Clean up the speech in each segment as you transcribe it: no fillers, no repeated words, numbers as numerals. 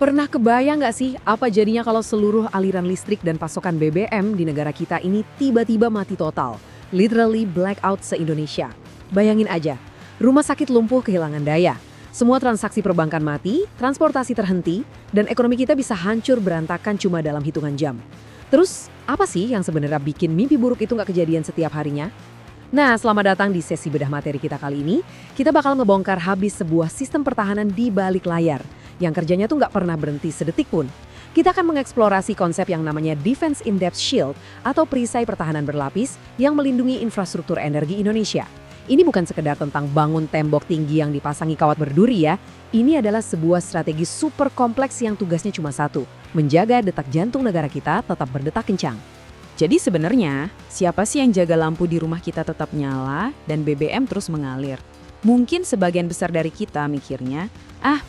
Pernah kebayang nggak sih apa jadinya kalau seluruh aliran listrik dan pasokan BBM di negara kita ini tiba-tiba mati total? Literally blackout se-Indonesia. Bayangin aja, rumah sakit lumpuh kehilangan daya, semua transaksi perbankan mati, transportasi terhenti, dan ekonomi kita bisa hancur berantakan cuma dalam hitungan jam. Terus, apa sih yang sebenarnya bikin mimpi buruk itu nggak kejadian setiap harinya? Nah, selamat datang di sesi bedah materi kita kali ini. Kita bakal ngebongkar habis sebuah sistem pertahanan di balik layar yang kerjanya tuh nggak pernah berhenti sedetik pun. Kita akan mengeksplorasi konsep yang namanya Defense in-Depth Shield atau perisai pertahanan berlapis yang melindungi infrastruktur energi Indonesia. Ini bukan sekedar tentang bangun tembok tinggi yang dipasangi kawat berduri ya. Ini adalah sebuah strategi super kompleks yang tugasnya cuma satu, menjaga detak jantung negara kita tetap berdetak kencang. Jadi sebenarnya, siapa sih yang jaga lampu di rumah kita tetap nyala dan BBM terus mengalir? Mungkin sebagian besar dari kita mikirnya,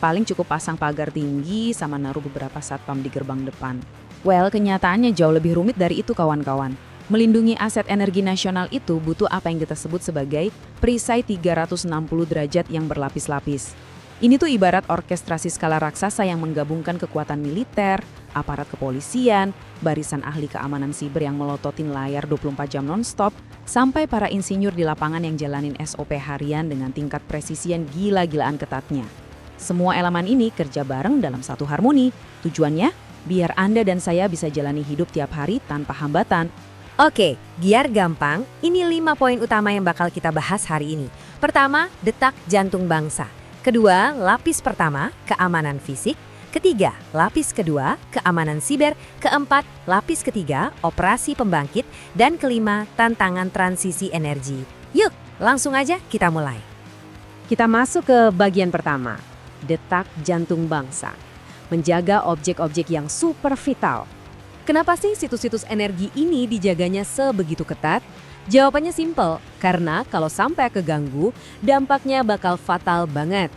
paling cukup pasang pagar tinggi sama naruh beberapa satpam di gerbang depan. Well, kenyataannya jauh lebih rumit dari itu kawan-kawan. Melindungi aset energi nasional itu butuh apa yang kita sebut sebagai perisai 360 derajat yang berlapis-lapis. Ini tuh ibarat orkestrasi skala raksasa yang menggabungkan kekuatan militer, aparat kepolisian, barisan ahli keamanan siber yang melototin layar 24 jam non-stop, sampai para insinyur di lapangan yang jalanin SOP harian dengan tingkat presisi yang gila-gilaan ketatnya. Semua elemen ini kerja bareng dalam satu harmoni. Tujuannya, biar Anda dan saya bisa jalani hidup tiap hari tanpa hambatan. Oke, biar gampang, ini 5 poin utama yang bakal kita bahas hari ini. Pertama, detak jantung bangsa. Kedua, lapis pertama, keamanan fisik. Ketiga, lapis kedua, keamanan siber. Keempat, lapis ketiga, operasi pembangkit. Dan kelima, tantangan transisi energi. Yuk, langsung aja kita mulai. Kita masuk ke bagian pertama, detak jantung bangsa. Menjaga objek-objek yang super vital. Kenapa sih situs-situs energi ini dijaganya sebegitu ketat? Jawabannya simpel, karena kalau sampai keganggu, dampaknya bakal fatal banget.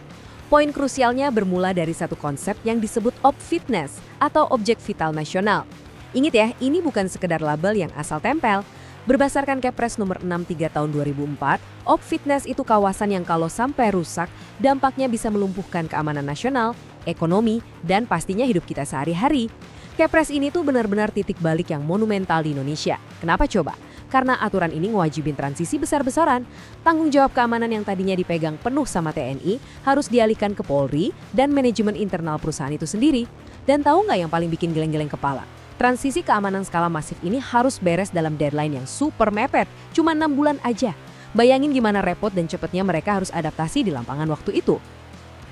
Poin krusialnya bermula dari satu konsep yang disebut OPVITNES atau Objek Vital Nasional. Ingat ya, ini bukan sekedar label yang asal tempel. Berdasarkan Kepres nomor 63 tahun 2004, OPVITNES itu kawasan yang kalau sampai rusak, dampaknya bisa melumpuhkan keamanan nasional, ekonomi, dan pastinya hidup kita sehari-hari. Kepres ini tuh benar-benar titik balik yang monumental di Indonesia. Kenapa coba? Karena aturan ini ngewajibin transisi besar-besaran. Tanggung jawab keamanan yang tadinya dipegang penuh sama TNI harus dialihkan ke Polri dan manajemen internal perusahaan itu sendiri. Dan tahu nggak yang paling bikin geleng-geleng kepala? Transisi keamanan skala masif ini harus beres dalam deadline yang super mepet, cuma 6 bulan aja. Bayangin gimana repot dan cepatnya mereka harus adaptasi di lapangan waktu itu.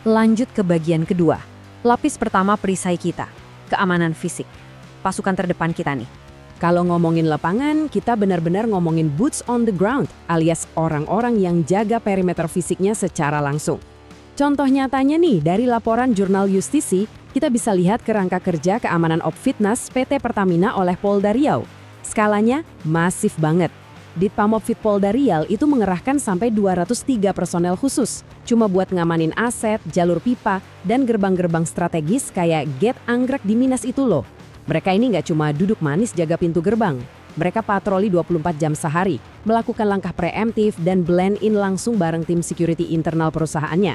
Lanjut ke bagian kedua, lapis pertama perisai kita, keamanan fisik. Pasukan terdepan kita nih. Kalau ngomongin lapangan, kita benar-benar ngomongin boots on the ground, alias orang-orang yang jaga perimeter fisiknya secara langsung. Contoh nyatanya nih, dari laporan Jurnal Justisi, kita bisa lihat kerangka kerja keamanan OPVITNES PT Pertamina oleh Polda Riau. Skalanya masif banget. Ditpamopfit Polda Riau itu mengerahkan sampai 203 personel khusus, cuma buat ngamanin aset, jalur pipa, dan gerbang-gerbang strategis kayak gate anggrek di Minas itu loh. Mereka ini nggak cuma duduk manis jaga pintu gerbang. Mereka patroli 24 jam sehari, melakukan langkah preemptif dan blend in langsung bareng tim security internal perusahaannya.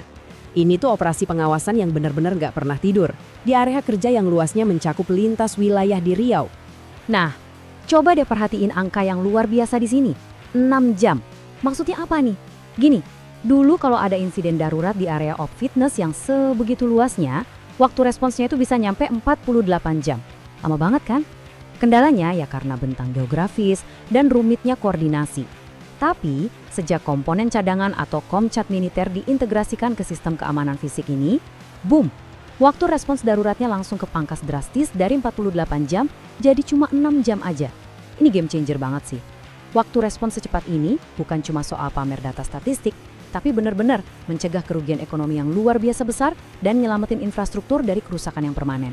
Ini tuh operasi pengawasan yang benar-benar nggak pernah tidur, di area kerja yang luasnya mencakup lintas wilayah di Riau. Nah, coba deh perhatiin angka yang luar biasa di sini. 6 jam. Maksudnya apa nih? Gini, dulu kalau ada insiden darurat di area OPVITNES yang sebegitu luasnya, waktu responsnya itu bisa nyampe 48 jam. Lama banget kan? Kendalanya ya karena bentang geografis dan rumitnya koordinasi. Tapi, sejak komponen cadangan atau Komcat militer diintegrasikan ke sistem keamanan fisik ini, boom! Waktu respons daruratnya langsung kepangkas drastis dari 48 jam jadi cuma 6 jam aja. Ini game changer banget sih. Waktu respons secepat ini bukan cuma soal pamer data statistik, tapi benar-benar mencegah kerugian ekonomi yang luar biasa besar dan nyelamatin infrastruktur dari kerusakan yang permanen.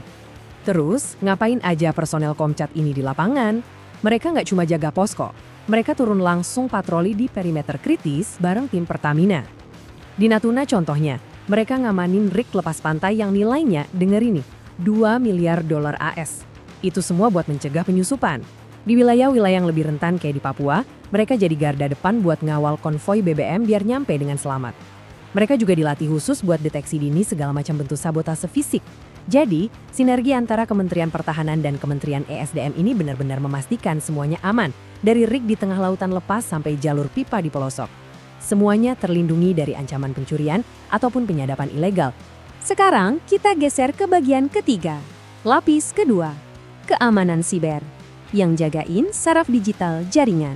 Terus, ngapain aja personel Komcat ini di lapangan? Mereka nggak cuma jaga posko, mereka turun langsung patroli di perimeter kritis bareng tim Pertamina. Di Natuna contohnya, mereka ngamanin rig lepas pantai yang nilainya, denger ini, 2 miliar dolar AS. Itu semua buat mencegah penyusupan. Di wilayah-wilayah yang lebih rentan kayak di Papua, mereka jadi garda depan buat ngawal konvoi BBM biar nyampe dengan selamat. Mereka juga dilatih khusus buat deteksi dini segala macam bentuk sabotase fisik. Jadi, sinergi antara Kementerian Pertahanan dan Kementerian ESDM ini benar-benar memastikan semuanya aman, dari rig di tengah lautan lepas sampai jalur pipa di pelosok. Semuanya terlindungi dari ancaman pencurian ataupun penyadapan ilegal. Sekarang kita geser ke bagian ketiga, lapis kedua, keamanan siber, yang jagain saraf digital jaringan.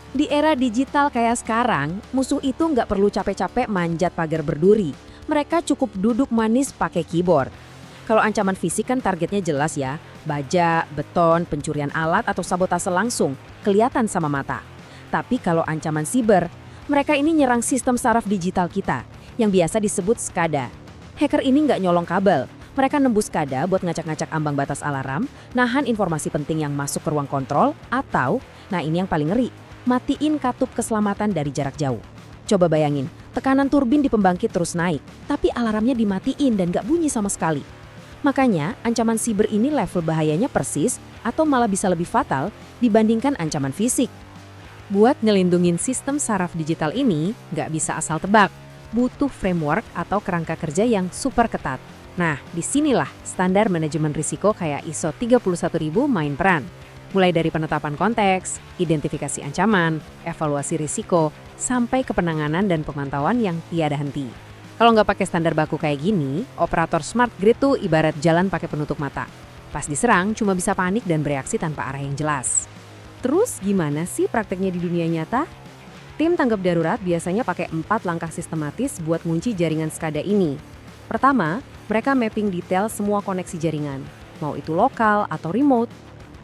Di era digital kayak sekarang, musuh itu nggak perlu capek-capek manjat pagar berduri. Mereka cukup duduk manis pakai keyboard. Kalau ancaman fisik kan targetnya jelas ya, baja, beton, pencurian alat atau sabotase langsung, kelihatan sama mata. Tapi kalau ancaman siber, mereka ini nyerang sistem saraf digital kita, yang biasa disebut SCADA. Hacker ini nggak nyolong kabel, mereka nembus SCADA buat ngacak-ngacak ambang batas alarm, nahan informasi penting yang masuk ke ruang kontrol, atau, nah ini yang paling ngeri, matiin katup keselamatan dari jarak jauh. Coba bayangin, tekanan turbin di pembangkit terus naik, tapi alarmnya dimatiin dan nggak bunyi sama sekali. Makanya, ancaman siber ini level bahayanya persis atau malah bisa lebih fatal dibandingkan ancaman fisik. Buat ngelindungin sistem saraf digital ini, nggak bisa asal tebak. Butuh framework atau kerangka kerja yang super ketat. Nah, disinilah standar manajemen risiko kayak ISO 31000 main peran. Mulai dari penetapan konteks, identifikasi ancaman, evaluasi risiko, sampai ke penanganan dan pemantauan yang tiada henti. Kalau nggak pakai standar baku kayak gini, operator smart grid tuh ibarat jalan pakai penutup mata. Pas diserang, cuma bisa panik dan bereaksi tanpa arah yang jelas. Terus gimana sih prakteknya di dunia nyata? Tim tanggap darurat biasanya pakai 4 langkah sistematis buat ngunci jaringan SCADA ini. Pertama, mereka mapping detail semua koneksi jaringan, mau itu lokal atau remote.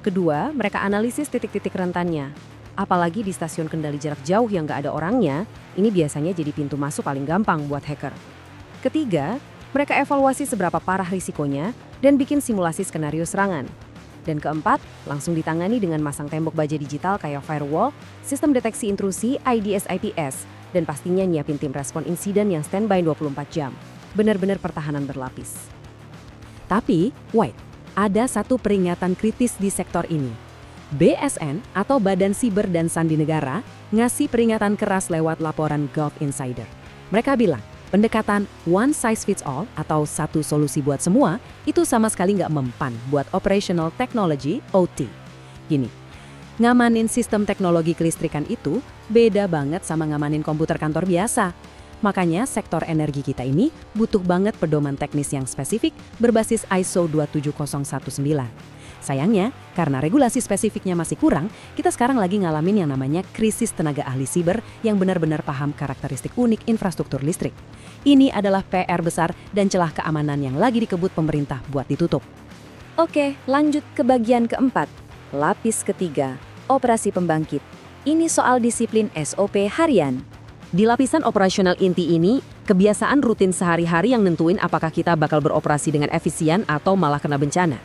Kedua, mereka analisis titik-titik rentannya. Apalagi di stasiun kendali jarak jauh yang nggak ada orangnya, ini biasanya jadi pintu masuk paling gampang buat hacker. Ketiga, mereka evaluasi seberapa parah risikonya dan bikin simulasi skenario serangan. Dan keempat, langsung ditangani dengan masang tembok baja digital kayak firewall, sistem deteksi intrusi IDS/IPS, dan pastinya nyiapin tim respon insiden yang standby 24 jam. Benar-benar pertahanan berlapis. Tapi, wait, ada satu peringatan kritis di sektor ini. BSN atau Badan Siber dan Sandi Negara ngasih peringatan keras lewat laporan Gulf Insider. Mereka bilang, pendekatan one size fits all atau satu solusi buat semua itu sama sekali nggak mempan buat operational technology OT. Gini, ngamanin sistem teknologi kelistrikan itu beda banget sama ngamanin komputer kantor biasa. Makanya sektor energi kita ini butuh banget pedoman teknis yang spesifik berbasis ISO 27019. Sayangnya, karena regulasi spesifiknya masih kurang, kita sekarang lagi ngalamin yang namanya krisis tenaga ahli siber yang benar-benar paham karakteristik unik infrastruktur listrik. Ini adalah PR besar dan celah keamanan yang lagi dikebut pemerintah buat ditutup. Oke, lanjut ke bagian keempat, lapis ketiga, operasi pembangkit. Ini soal disiplin SOP harian. Di lapisan operasional inti ini, kebiasaan rutin sehari-hari yang nentuin apakah kita bakal beroperasi dengan efisien atau malah kena bencana.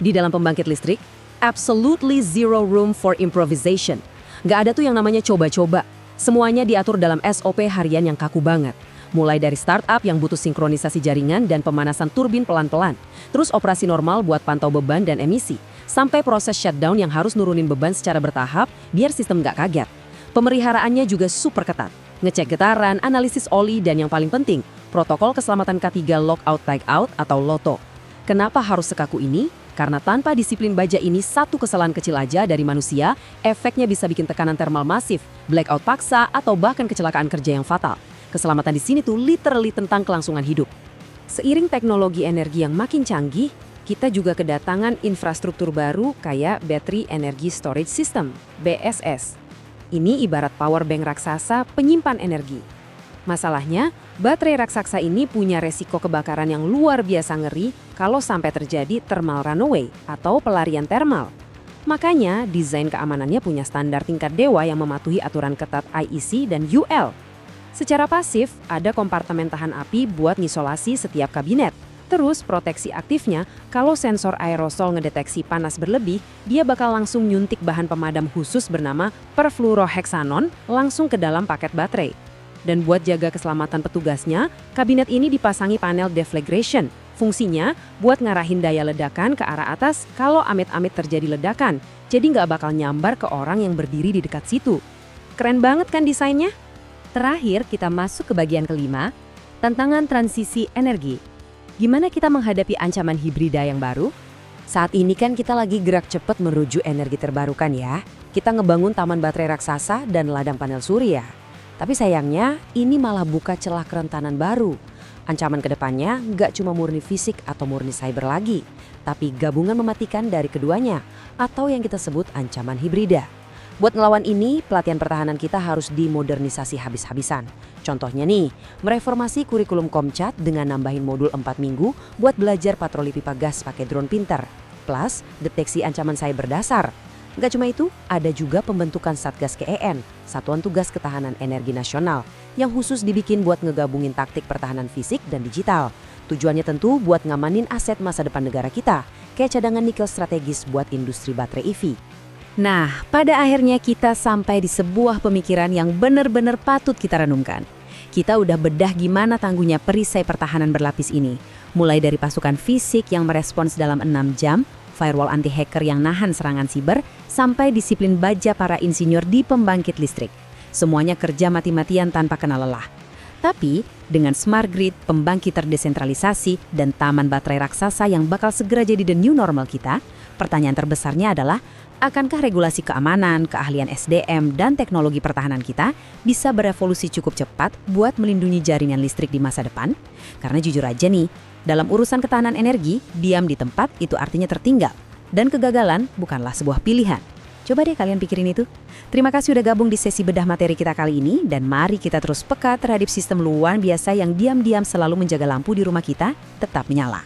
Di dalam pembangkit listrik, absolutely zero room for improvisation. Nggak ada tuh yang namanya coba-coba. Semuanya diatur dalam SOP harian yang kaku banget. Mulai dari startup yang butuh sinkronisasi jaringan dan pemanasan turbin pelan-pelan. Terus operasi normal buat pantau beban dan emisi. Sampai proses shutdown yang harus nurunin beban secara bertahap biar sistem nggak kaget. Pemeliharaannya juga super ketat. Ngecek getaran, analisis oli, dan yang paling penting, protokol keselamatan K3 lockout tagout atau LOTO. Kenapa harus sekaku ini? Karena tanpa disiplin baja ini satu kesalahan kecil aja dari manusia, efeknya bisa bikin tekanan termal masif, blackout paksa, atau bahkan kecelakaan kerja yang fatal. Keselamatan di sini tuh literally tentang kelangsungan hidup. Seiring teknologi energi yang makin canggih, kita juga kedatangan infrastruktur baru kayak Battery Energy Storage System, BSS. Ini ibarat power bank raksasa penyimpan energi. Masalahnya, baterai raksasa ini punya resiko kebakaran yang luar biasa ngeri kalau sampai terjadi thermal runaway atau pelarian termal. Makanya, desain keamanannya punya standar tingkat dewa yang mematuhi aturan ketat IEC dan UL. Secara pasif, ada kompartemen tahan api buat ngisolasi setiap kabinet. Terus, proteksi aktifnya, kalau sensor aerosol ngedeteksi panas berlebih, dia bakal langsung nyuntik bahan pemadam khusus bernama perfluoroheksanon langsung ke dalam paket baterai. Dan buat jaga keselamatan petugasnya, kabinet ini dipasangi panel deflagration. Fungsinya buat ngarahin daya ledakan ke arah atas kalau amit-amit terjadi ledakan. Jadi nggak bakal nyambar ke orang yang berdiri di dekat situ. Keren banget kan desainnya? Terakhir kita masuk ke bagian kelima, tantangan transisi energi. Gimana kita menghadapi ancaman hibrida yang baru? Saat ini kan kita lagi gerak cepat menuju energi terbarukan ya. Kita ngebangun taman baterai raksasa dan ladang panel surya. Tapi sayangnya ini malah buka celah kerentanan baru. Ancaman kedepannya nggak cuma murni fisik atau murni cyber lagi, tapi gabungan mematikan dari keduanya atau yang kita sebut ancaman hibrida. Buat ngelawan ini, pelatihan pertahanan kita harus dimodernisasi habis-habisan. Contohnya nih, mereformasi kurikulum Komcat dengan nambahin modul 4 minggu buat belajar patroli pipa gas pakai drone pinter. Plus, deteksi ancaman cyber dasar. Nggak cuma itu, ada juga pembentukan Satgas KEN, Satuan Tugas Ketahanan Energi Nasional, yang khusus dibikin buat ngegabungin taktik pertahanan fisik dan digital. Tujuannya tentu buat ngamanin aset masa depan negara kita, kayak cadangan nikel strategis buat industri baterai EV. Nah, pada akhirnya kita sampai di sebuah pemikiran yang benar-benar patut kita renungkan. Kita udah bedah gimana tangguhnya perisai pertahanan berlapis ini. Mulai dari pasukan fisik yang merespons dalam 6 jam, firewall anti-hacker yang nahan serangan siber, sampai disiplin baja para insinyur di pembangkit listrik. Semuanya kerja mati-matian tanpa kenal lelah. Tapi, dengan smart grid, pembangkit terdesentralisasi, dan taman baterai raksasa yang bakal segera jadi the new normal kita, pertanyaan terbesarnya adalah, akankah regulasi keamanan, keahlian SDM, dan teknologi pertahanan kita bisa berevolusi cukup cepat buat melindungi jaringan listrik di masa depan? Karena jujur aja nih, dalam urusan ketahanan energi, diam di tempat itu artinya tertinggal. Dan kegagalan bukanlah sebuah pilihan. Coba deh kalian pikirin itu. Terima kasih udah gabung di sesi bedah materi kita kali ini, dan mari kita terus peka terhadap sistem luar biasa yang diam-diam selalu menjaga lampu di rumah kita tetap menyala.